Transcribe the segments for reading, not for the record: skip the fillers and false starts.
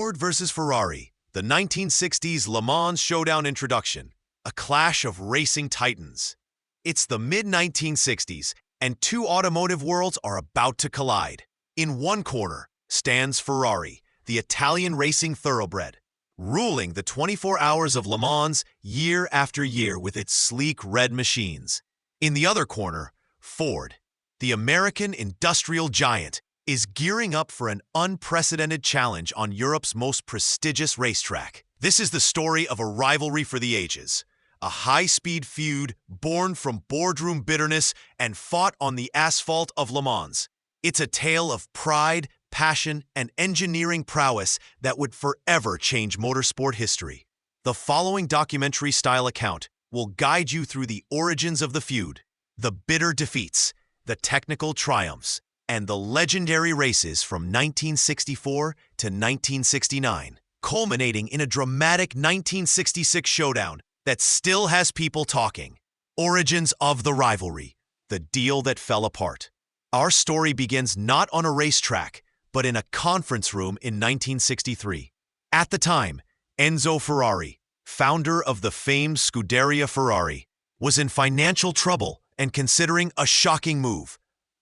Ford versus Ferrari, the 1960s Le Mans Showdown introduction, a clash of racing titans. It's the mid-1960s, and two automotive worlds are about to collide. In one corner stands Ferrari, the Italian racing thoroughbred, ruling the 24 hours of Le Mans year after year with its sleek red machines. In the other corner, Ford, the American industrial giant, is gearing up for an unprecedented challenge on Europe's most prestigious racetrack. This is the story of a rivalry for the ages, a high-speed feud born from boardroom bitterness and fought on the asphalt of Le Mans. It's a tale of pride, passion, and engineering prowess that would forever change motorsport history. The following documentary-style account will guide you through the origins of the feud, the bitter defeats, the technical triumphs, and the legendary races from 1964 to 1969, culminating in a dramatic 1966 showdown that still has people talking. Origins of the rivalry, the deal that fell apart. Our story begins not on a racetrack, but in a conference room in 1963. At the time, Enzo Ferrari, founder of the famed Scuderia Ferrari, was in financial trouble and considering a shocking move,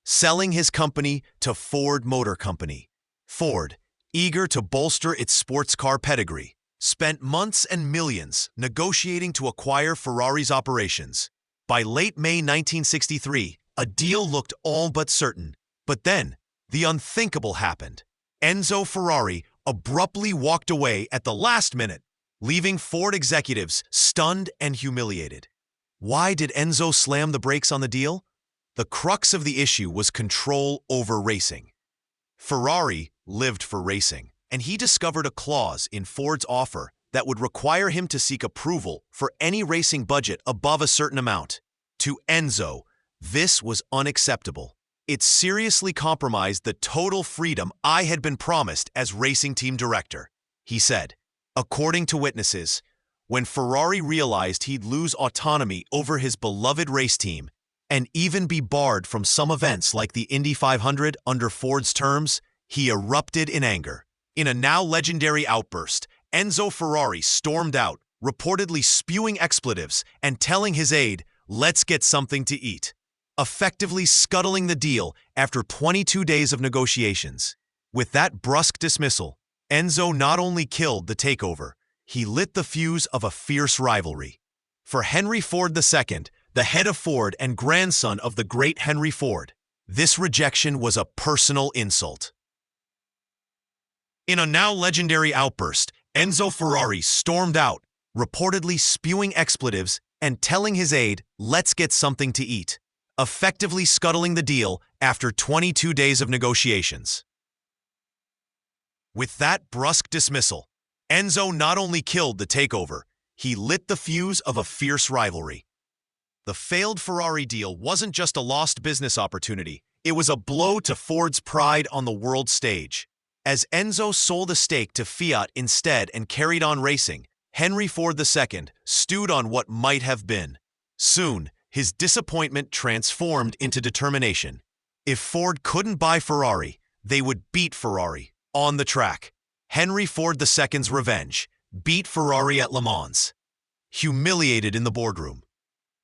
selling his company to Ford Motor Company. Ford, eager to bolster its sports car pedigree, spent months and millions negotiating to acquire Ferrari's operations. By late May 1963, a deal looked all but certain. But then, the unthinkable happened. Enzo Ferrari abruptly walked away at the last minute, leaving Ford executives stunned and humiliated. Why did Enzo slam the brakes on the deal? The crux of the issue was control over racing. Ferrari lived for racing, and he discovered a clause in Ford's offer that would require him to seek approval for any racing budget above a certain amount. To Enzo, this was unacceptable. It seriously compromised the total freedom I had been promised as racing team director, he said. According to witnesses, when Ferrari realized he'd lose autonomy over his beloved race team and even be barred from some events like the Indy 500 under Ford's terms, he erupted in anger. In a now legendary outburst, Enzo Ferrari stormed out, reportedly spewing expletives and telling his aide, "Let's get something to eat," effectively scuttling the deal after 22 days of negotiations. With that brusque dismissal, Enzo not only killed the takeover, he lit the fuse of a fierce rivalry. For Henry Ford II, the head of Ford and grandson of the great Henry Ford, this rejection was a personal insult. In a now legendary outburst, Enzo Ferrari stormed out, reportedly spewing expletives and telling his aide, "Let's get something to eat," effectively scuttling the deal after 22 days of negotiations. With that brusque dismissal, Enzo not only killed the takeover, he lit the fuse of a fierce rivalry. The failed Ferrari deal wasn't just a lost business opportunity, it was a blow to Ford's pride on the world stage. As Enzo sold a stake to Fiat instead and carried on racing, Henry Ford II stewed on what might have been. Soon, his disappointment transformed into determination. If Ford couldn't buy Ferrari, they would beat Ferrari on the track. Henry Ford II's revenge: beat Ferrari at Le Mans. Humiliated in the boardroom,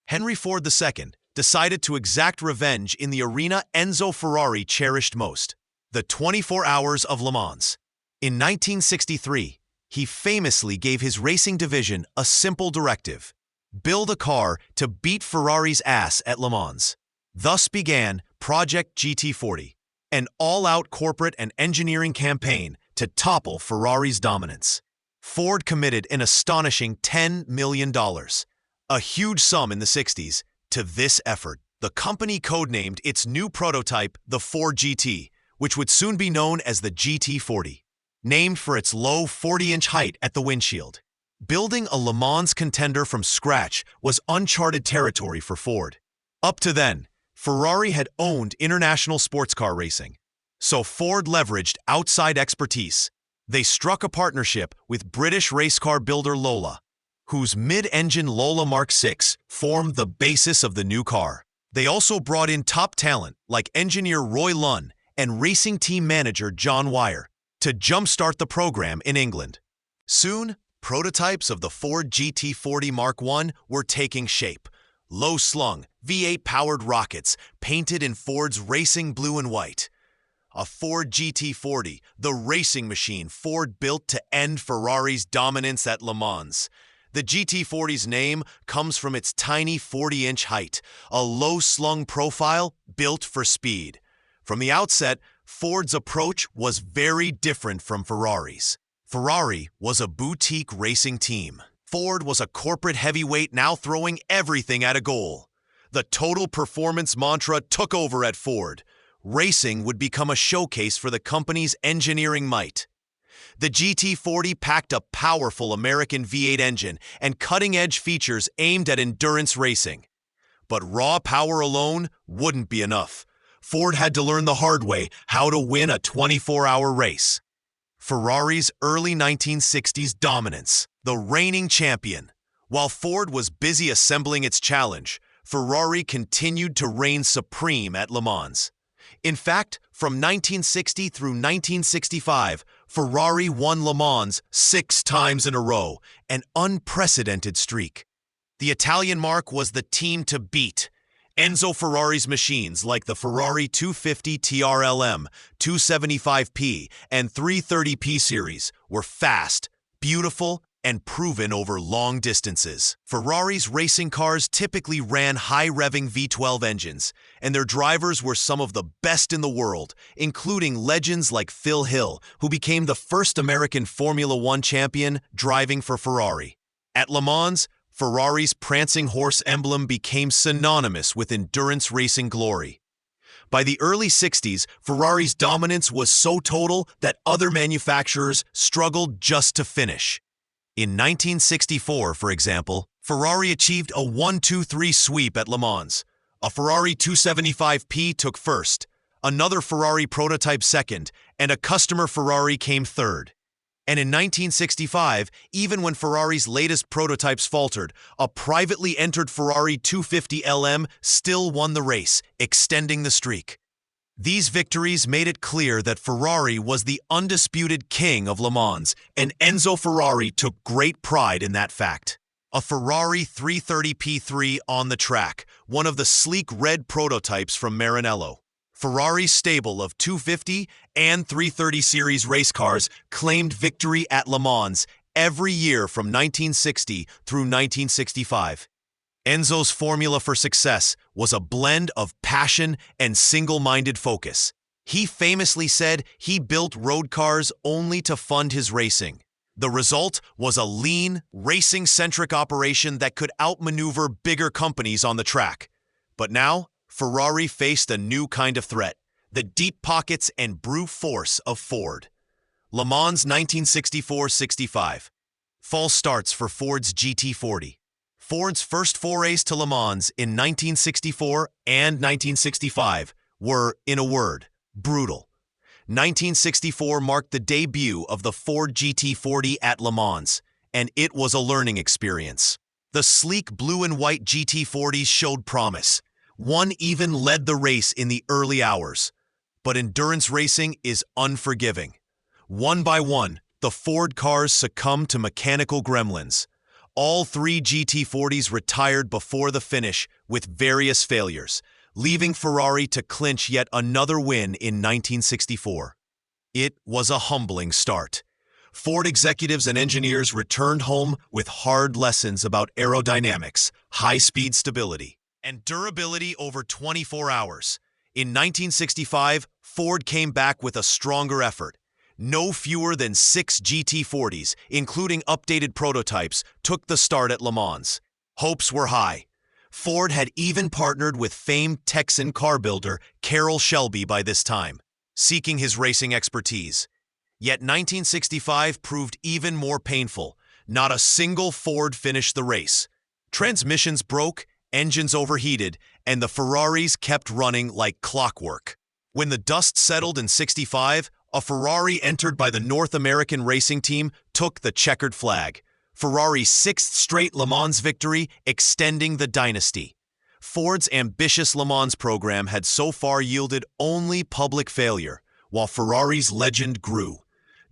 Henry Ford II decided to exact revenge in the arena Enzo Ferrari cherished most, the 24 hours of Le Mans. In 1963, he famously gave his racing division a simple directive: build a car to beat Ferrari's ass at Le Mans. Thus began Project GT40, an all-out corporate and engineering campaign to topple Ferrari's dominance. Ford committed an astonishing $10 million, a huge sum in the 60s, to this effort. The company codenamed its new prototype the Ford GT, which would soon be known as the GT40, named for its low 40-inch height at the windshield. Building a Le Mans contender from scratch was uncharted territory for Ford. Up to then, Ferrari had owned international sports car racing, so Ford leveraged outside expertise. They struck a partnership with British race car builder Lola, whose mid-engine Lola Mark VI formed the basis of the new car. They also brought in top talent like engineer Roy Lunn and racing team manager John Wyer to jumpstart the program in England. Soon, prototypes of the Ford GT40 Mark I were taking shape. Low-slung, V8-powered rockets painted in Ford's racing blue and white. A Ford GT40, the racing machine Ford built to end Ferrari's dominance at Le Mans. The GT40's name comes from its tiny 40-inch height, a low-slung profile built for speed. From the outset, Ford's approach was very different from Ferrari's. Ferrari was a boutique racing team. Ford was a corporate heavyweight now throwing everything at a goal. The total performance mantra took over at Ford. Racing would become a showcase for the company's engineering might. The GT40 packed a powerful American V8 engine and cutting-edge features aimed at endurance racing. But raw power alone wouldn't be enough. Ford had to learn the hard way how to win a 24-hour race. Ferrari's early 1960s dominance, the reigning champion. While Ford was busy assembling its challenge, Ferrari continued to reign supreme at Le Mans. In fact, from 1960 through 1965, Ferrari won Le Mans 6 times in a row, an unprecedented streak. The Italian marque was the team to beat. Enzo Ferrari's machines like the Ferrari 250 TRLM, 275P, and 330P series were fast, beautiful, and proven over long distances. Ferrari's racing cars typically ran high-revving V12 engines, and their drivers were some of the best in the world, including legends like Phil Hill, who became the first American Formula One champion driving for Ferrari. At Le Mans, Ferrari's prancing horse emblem became synonymous with endurance racing glory. By the early 60s, Ferrari's dominance was so total that other manufacturers struggled just to finish. In 1964, for example, Ferrari achieved a 1-2-3 sweep at Le Mans. A Ferrari 275P took first, another Ferrari prototype second, and a customer Ferrari came third. And in 1965, even when Ferrari's latest prototypes faltered, a privately entered Ferrari 250 LM still won the race, extending the streak. These victories made it clear that Ferrari was the undisputed king of Le Mans, and Enzo Ferrari took great pride in that fact. A Ferrari 330P3 on the track, one of the sleek red prototypes from Maranello. Ferrari's stable of 250 and 330 series race cars claimed victory at Le Mans every year from 1960 through 1965. Enzo's formula for success was a blend of passion and single-minded focus. He famously said he built road cars only to fund his racing. The result was a lean, racing-centric operation that could outmaneuver bigger companies on the track. But now, Ferrari faced a new kind of threat, the deep pockets and brute force of Ford. Le Mans 1964-65. False starts for Ford's GT40. Ford's first forays to Le Mans in 1964 and 1965 were, in a word, brutal. 1964 marked the debut of the Ford GT40 at Le Mans, and it was a learning experience. The sleek blue and white GT40s showed promise. One even led the race in the early hours. But endurance racing is unforgiving. One by one, the Ford cars succumbed to mechanical gremlins. All 3 GT40s retired before the finish with various failures, leaving Ferrari to clinch yet another win in 1964. It was a humbling start. Ford executives and engineers returned home with hard lessons about aerodynamics, high-speed stability, and durability over 24 hours. In 1965, Ford came back with a stronger effort. No fewer than 6 GT40s, including updated prototypes, took the start at Le Mans. Hopes were high. Ford had even partnered with famed Texan car builder Carroll Shelby by this time, seeking his racing expertise. Yet 1965 proved even more painful. Not a single Ford finished the race. Transmissions broke, engines overheated, and the Ferraris kept running like clockwork. When the dust settled in '65, a Ferrari entered by the North American racing team took the checkered flag. Ferrari's 6th straight Le Mans victory, extending the dynasty. Ford's ambitious Le Mans program had so far yielded only public failure, while Ferrari's legend grew.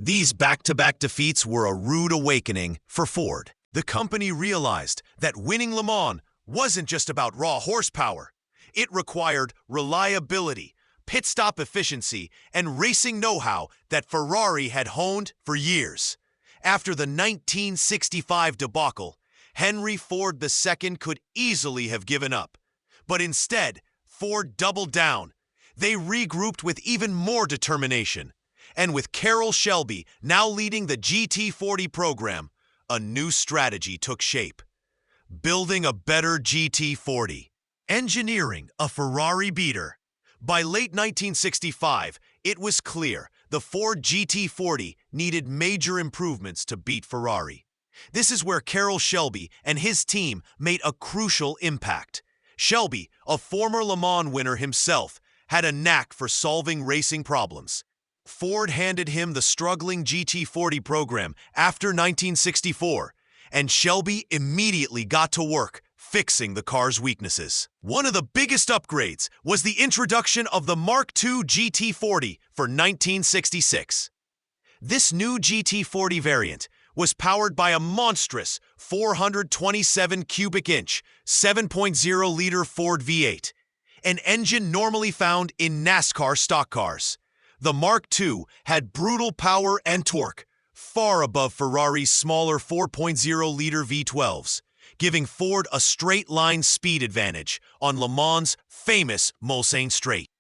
These back-to-back defeats were a rude awakening for Ford. The company realized that winning Le Mans wasn't just about raw horsepower. It required reliability, pit stop efficiency, and racing know-how that Ferrari had honed for years. After the 1965 debacle, Henry Ford II could easily have given up. But instead, Ford doubled down. They regrouped with even more determination. And with Carroll Shelby now leading the GT40 program, a new strategy took shape. Building a better GT40. Engineering a Ferrari beater. By late 1965, it was clear the Ford GT40 needed major improvements to beat Ferrari. This is where Carroll Shelby and his team made a crucial impact. Shelby, a former Le Mans winner himself, had a knack for solving racing problems. Ford handed him the struggling GT40 program after 1964, and Shelby immediately got to work fixing the car's weaknesses. One of the biggest upgrades was the introduction of the Mark II GT40 for 1966. This new GT40 variant was powered by a monstrous 427 cubic inch, 7.0-liter Ford V8, an engine normally found in NASCAR stock cars. The Mark II had brutal power and torque, far above Ferrari's smaller 4.0-liter V12s, giving Ford a straight-line speed advantage on Le Mans' famous Mulsanne Straight.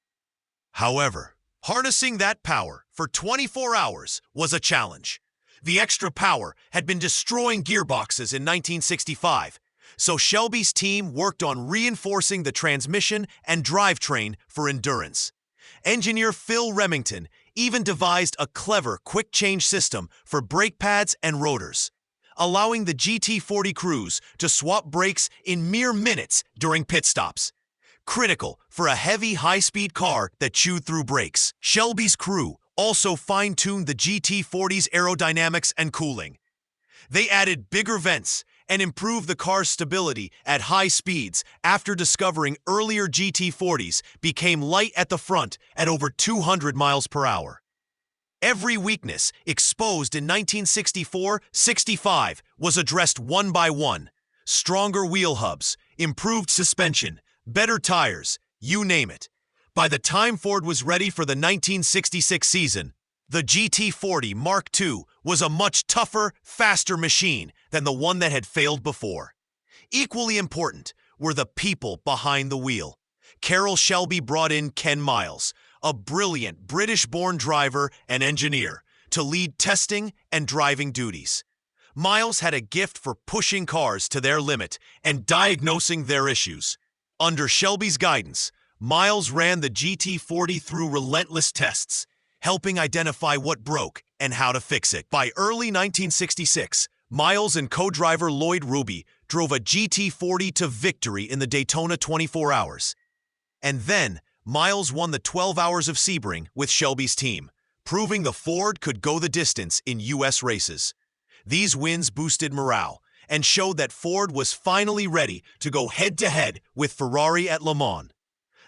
However, harnessing that power for 24 hours was a challenge. The extra power had been destroying gearboxes in 1965, so Shelby's team worked on reinforcing the transmission and drivetrain for endurance. Engineer Phil Remington even devised a clever quick-change system for brake pads and rotors, allowing the GT40 crews to swap brakes in mere minutes during pit stops. Critical for a heavy, high-speed car that chewed through brakes. Shelby's crew also fine-tuned the GT40's aerodynamics and cooling. They added bigger vents and improved the car's stability at high speeds after discovering earlier GT40s became light at the front at over 200 miles per hour. Every weakness exposed in 1964-65 was addressed one by one. Stronger wheel hubs, improved suspension, better tires, you name it. By the time Ford was ready for the 1966 season, the GT40 Mark II was a much tougher, faster machine than the one that had failed before. Equally important were the people behind the wheel. Carroll Shelby brought in Ken Miles, a brilliant British-born driver and engineer, to lead testing and driving duties. Miles had a gift for pushing cars to their limit and diagnosing their issues. Under Shelby's guidance, Miles ran the GT40 through relentless tests, helping identify what broke and how to fix it. By early 1966, Miles and co-driver Lloyd Ruby drove a GT40 to victory in the Daytona 24 Hours. And then, Miles won the 12 Hours of Sebring with Shelby's team, proving the Ford could go the distance in U.S. races. These wins boosted morale and showed that Ford was finally ready to go head-to-head with Ferrari at Le Mans.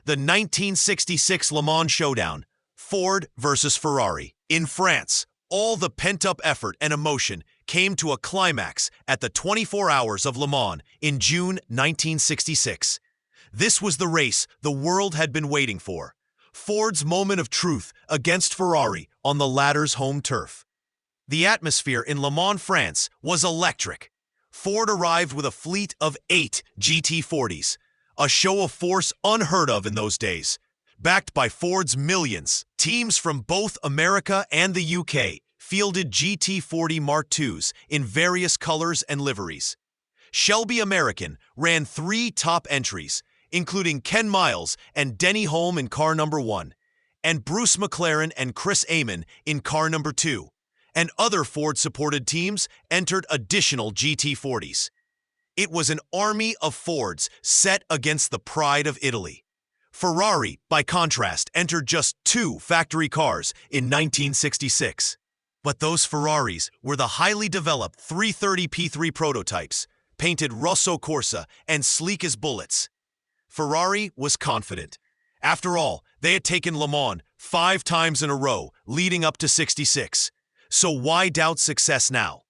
The 1966 Le Mans Showdown, Ford versus Ferrari. In France, all the pent-up effort and emotion came to a climax at the 24 Hours of Le Mans in June 1966. This was the race the world had been waiting for. Ford's moment of truth against Ferrari on the latter's home turf. The atmosphere in Le Mans, France was electric. Ford arrived with a fleet of 8 GT40s, a show of force unheard of in those days. Backed by Ford's millions, teams from both America and the UK fielded GT40 Mark IIs in various colors and liveries. Shelby American ran 3 top entries, including Ken Miles and Denny Hulme in car number 1, and Bruce McLaren and Chris Amon in car number 2, and other Ford-supported teams entered additional GT40s. It was an army of Fords set against the pride of Italy. Ferrari, by contrast, entered just 2 factory cars in 1966. But those Ferraris were the highly developed 330 P3 prototypes, painted Rosso Corsa and sleek as bullets. Ferrari was confident. After all, they had taken Le Mans 5 times in a row, leading up to '66. so why doubt success now?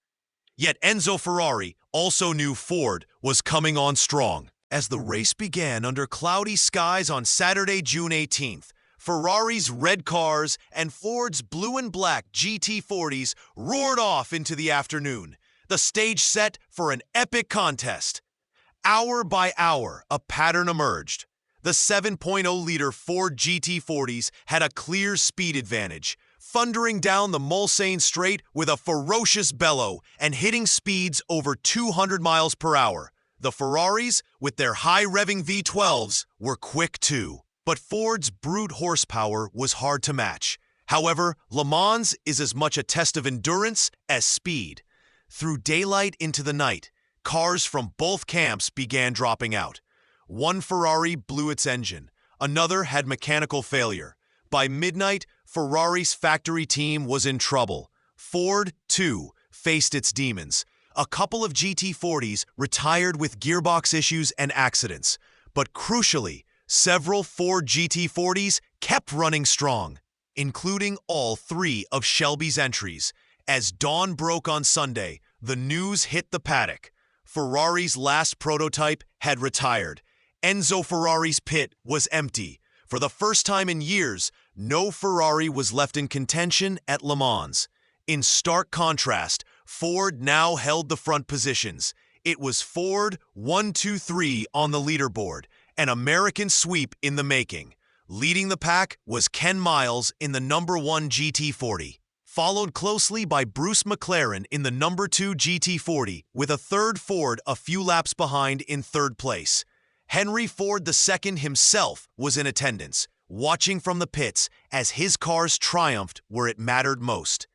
Yet Enzo Ferrari also knew Ford was coming on strong. As the race began under cloudy skies on Saturday, June 18th, Ferrari's red cars and Ford's blue and black GT40s roared off into the afternoon, the stage set for an epic contest. Hour by hour, a pattern emerged. The 7.0-liter Ford GT40s had a clear speed advantage, thundering down the Mulsanne Straight with a ferocious bellow and hitting speeds over 200 miles per hour. The Ferraris, with their high-revving V12s, were quick too. But Ford's brute horsepower was hard to match. However, Le Mans is as much a test of endurance as speed. Through daylight into the night, cars from both camps began dropping out. One Ferrari blew its engine. Another had mechanical failure. By midnight, Ferrari's factory team was in trouble. Ford, too, faced its demons. A couple of GT40s retired with gearbox issues and accidents. But crucially, several Ford GT40s kept running strong, including all three of Shelby's entries. As dawn broke on Sunday, the news hit the paddock. Ferrari's last prototype had retired. Enzo Ferrari's pit was empty. For the first time in years, no Ferrari was left in contention at Le Mans. In stark contrast, Ford now held the front positions. It was Ford 1-2-3 on the leaderboard, an American sweep in the making. Leading the pack was Ken Miles in the number 1 GT40, followed closely by Bruce McLaren in the number 2 GT40, with a third Ford a few laps behind in third place. Henry Ford II himself was in attendance, watching from the pits as his cars triumphed where it mattered most.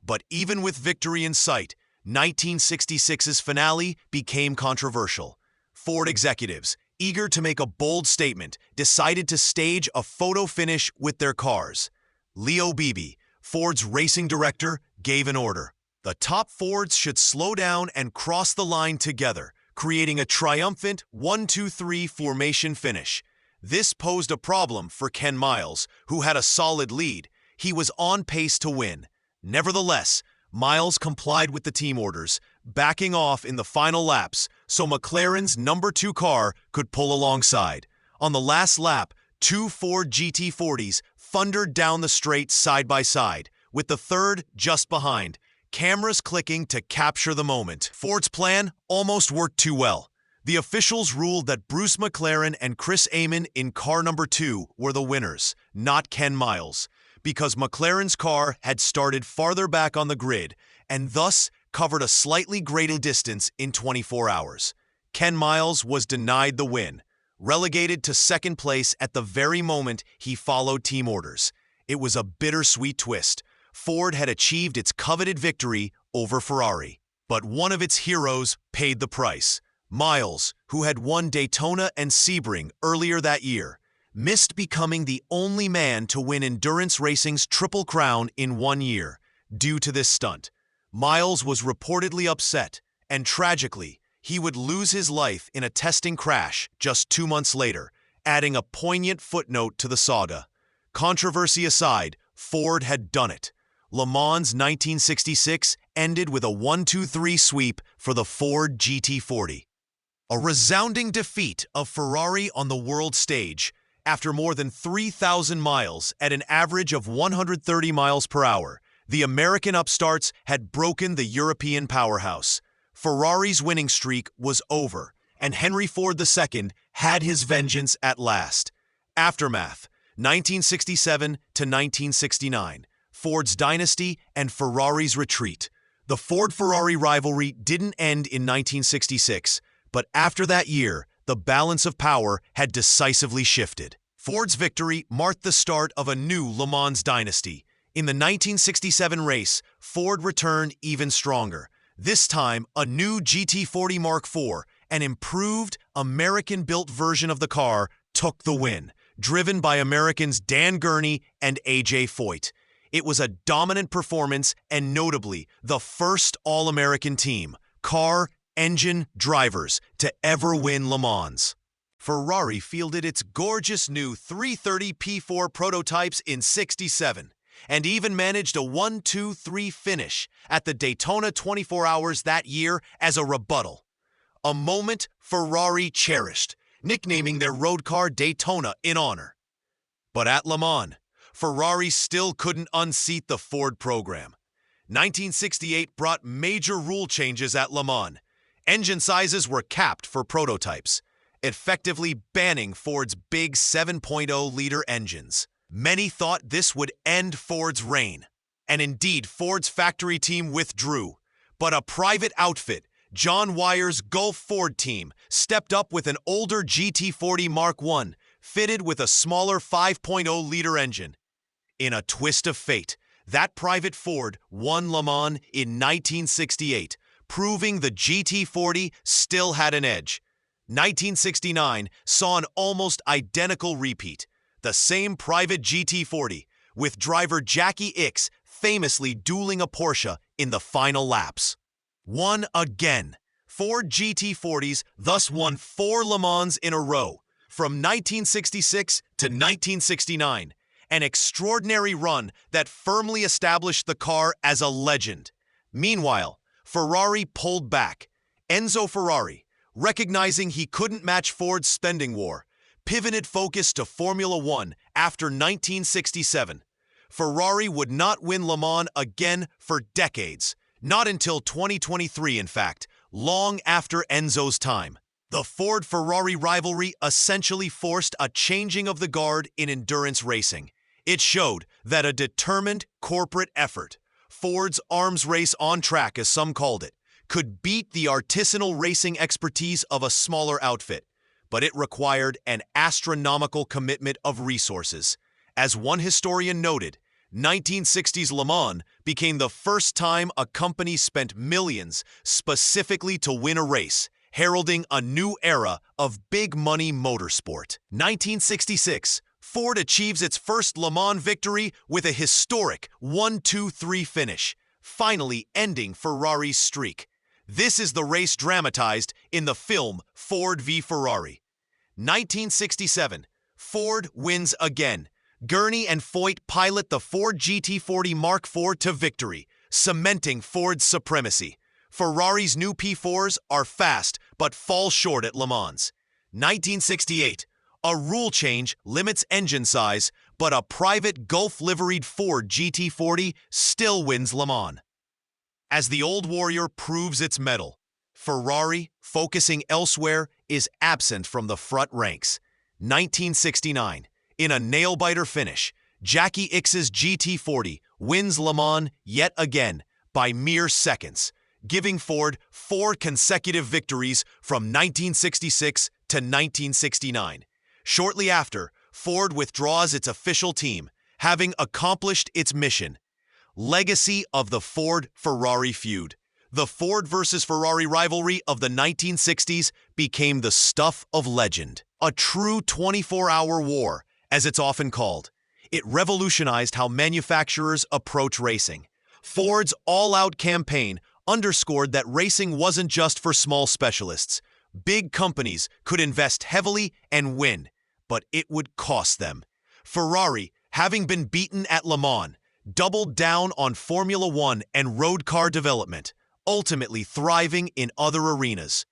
But even with victory in sight, 1966's finale became controversial. Ford executives, eager to make a bold statement, decided to stage a photo finish with their cars. Leo Beebe, Ford's racing director, gave an order. The top Fords should slow down and cross the line together, creating a triumphant 1-2-3 formation finish. This posed a problem for Ken Miles, who had a solid lead. He was on pace to win. Nevertheless, Miles complied with the team orders, backing off in the final laps so McLaren's number 2 car could pull alongside. On the last lap, 2 Ford GT40s thundered down the straight side by side, with the third just behind, cameras clicking to capture the moment. Ford's plan almost worked too well. The officials ruled that Bruce McLaren and Chris Amon in car number 2 were the winners, not Ken Miles, because McLaren's car had started farther back on the grid and thus covered a slightly greater distance in 24 hours. Ken Miles was denied the win, relegated to second place at the very moment he followed team orders. It was a bittersweet twist. Ford had achieved its coveted victory over Ferrari, but one of its heroes paid the price. Miles, who had won Daytona and Sebring earlier that year, missed becoming the only man to win endurance racing's Triple Crown in 1 year due to this stunt. Miles was reportedly upset, and tragically, he would lose his life in a testing crash just 2 months later, adding a poignant footnote to the saga. Controversy aside, Ford had done it. Le Mans 1966 ended with a 1-2-3 sweep for the Ford GT40. A resounding defeat of Ferrari on the world stage. After more than 3,000 miles at an average of 130 miles per hour, the American upstarts had broken the European powerhouse. Ferrari's winning streak was over, and Henry Ford II had his vengeance at last. Aftermath: 1967 to 1969, Ford's dynasty and Ferrari's retreat. The Ford-Ferrari rivalry didn't end in 1966, but after that year, the balance of power had decisively shifted. Ford's victory marked the start of a new Le Mans dynasty. In the 1967 race, Ford returned even stronger. This time, a new GT40 Mark IV, an improved, American-built version of the car, took the win, driven by Americans Dan Gurney and A.J. Foyt. It was a dominant performance and notably the first All-American team, car, engine, drivers to ever win Le Mans. Ferrari fielded its gorgeous new 330 P4 prototypes in '67. and even managed a 1-2-3 finish at the Daytona 24 Hours that year as a rebuttal. A moment Ferrari cherished, nicknaming their road car Daytona in honor. But at Le Mans, Ferrari still couldn't unseat the Ford program. 1968 brought major rule changes at Le Mans. Engine sizes were capped for prototypes, effectively banning Ford's big 7.0-liter engines. Many thought this would end Ford's reign, and indeed Ford's factory team withdrew. But a private outfit, John Wyer's Gulf Ford team, stepped up with an older GT40 Mark I, fitted with a smaller 5.0-liter engine. In a twist of fate, that private Ford won Le Mans in 1968, proving the GT40 still had an edge. 1969 saw an almost identical repeat, the same private GT40, with driver Jackie Ickx famously dueling a Porsche in the final laps. Won again. Ford GT40s thus won 4 Le Mans in a row, from 1966 to 1969, an extraordinary run that firmly established the car as a legend. Meanwhile, Ferrari pulled back. Enzo Ferrari, recognizing he couldn't match Ford's spending war, pivoted focus to Formula One after 1967. Ferrari would not win Le Mans again for decades, not until 2023 in fact, long after Enzo's time. The Ford-Ferrari rivalry essentially forced a changing of the guard in endurance racing. It showed that a determined corporate effort, Ford's arms race on track as some called it, could beat the artisanal racing expertise of a smaller outfit. But it required an astronomical commitment of resources. As one historian noted, 1960s Le Mans became the first time a company spent millions specifically to win a race, heralding a new era of big-money motorsport. 1966, Ford achieves its first Le Mans victory with a historic 1-2-3 finish, finally ending Ferrari's streak. This is the race dramatized in the film Ford v Ferrari. 1967, Ford wins again. Gurney and Foyt pilot the Ford GT40 Mark IV to victory, cementing Ford's supremacy. Ferrari's new P4s are fast but fall short at Le Mans. 1968, a rule change limits engine size, but a private Gulf-liveried Ford GT40 still wins Le Mans. As the old warrior proves its mettle, Ferrari, focusing elsewhere, is absent from the front ranks. 1969, in a nail-biter finish, Jackie Ickx's GT40 wins Le Mans yet again by mere seconds, giving Ford 4 consecutive victories from 1966 to 1969. Shortly after, Ford withdraws its official team, having accomplished its mission. Legacy of the Ford-Ferrari feud. The Ford versus Ferrari rivalry of the 1960s became the stuff of legend. A true 24-hour war, as it's often called. It revolutionized how manufacturers approach racing. Ford's all-out campaign underscored that racing wasn't just for small specialists. Big companies could invest heavily and win, but it would cost them. Ferrari, having been beaten at Le Mans, doubled down on Formula One and road car development, ultimately thriving in other arenas.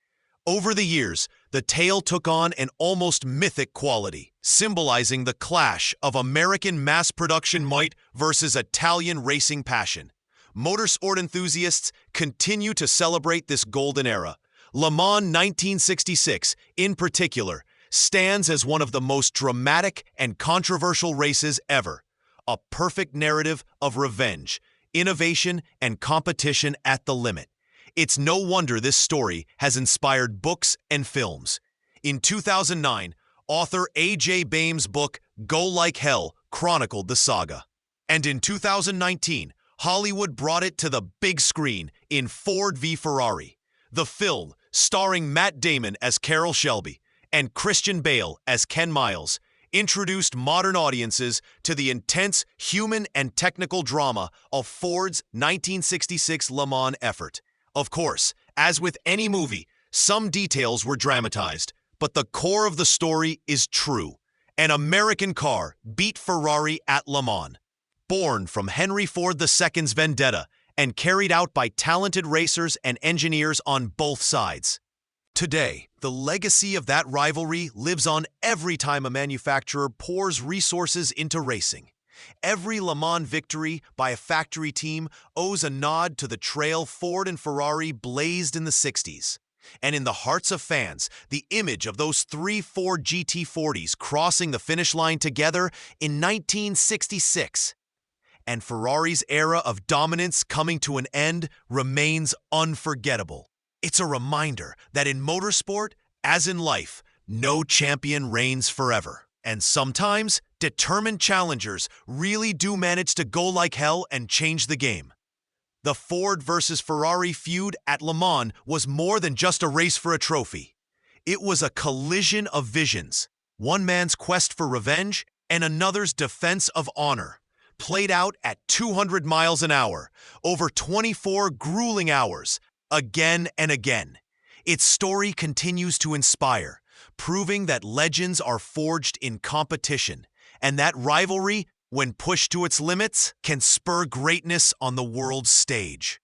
Over the years, the tale took on an almost mythic quality, symbolizing the clash of American mass production might versus Italian racing passion. Motorsport enthusiasts continue to celebrate this golden era. Le Mans 1966, in particular, stands as one of the most dramatic and controversial races ever. A perfect narrative of revenge, innovation, and competition at the limit. It's no wonder this story has inspired books and films. In 2009, author A.J. Bame's book, Go Like Hell, chronicled the saga. And in 2019, Hollywood brought it to the big screen in Ford v Ferrari. The film, starring Matt Damon as Carroll Shelby and Christian Bale as Ken Miles, introduced modern audiences to the intense human and technical drama of Ford's 1966 Le Mans effort. Of course, as with any movie, some details were dramatized, but the core of the story is true. An American car beat Ferrari at Le Mans. born from Henry Ford II's vendetta and carried out by talented racers and engineers on both sides. Today, the legacy of that rivalry lives on every time a manufacturer pours resources into racing. Every Le Mans victory by a factory team owes a nod to the trail Ford and Ferrari blazed in the 60s. And in the hearts of fans, the image of those three Ford GT40s crossing the finish line together in 1966 and Ferrari's era of dominance coming to an end remains unforgettable. It's a reminder that in motorsport, as in life, no champion reigns forever. And sometimes, determined challengers really do manage to go like hell and change the game. The Ford versus Ferrari feud at Le Mans was more than just a race for a trophy. It was a collision of visions, one man's quest for revenge and another's defense of honor, played out at 200 miles an hour, over 24 grueling hours, again and again. Its story continues to inspire, proving that legends are forged in competition, and that rivalry, when pushed to its limits, can spur greatness on the world's stage.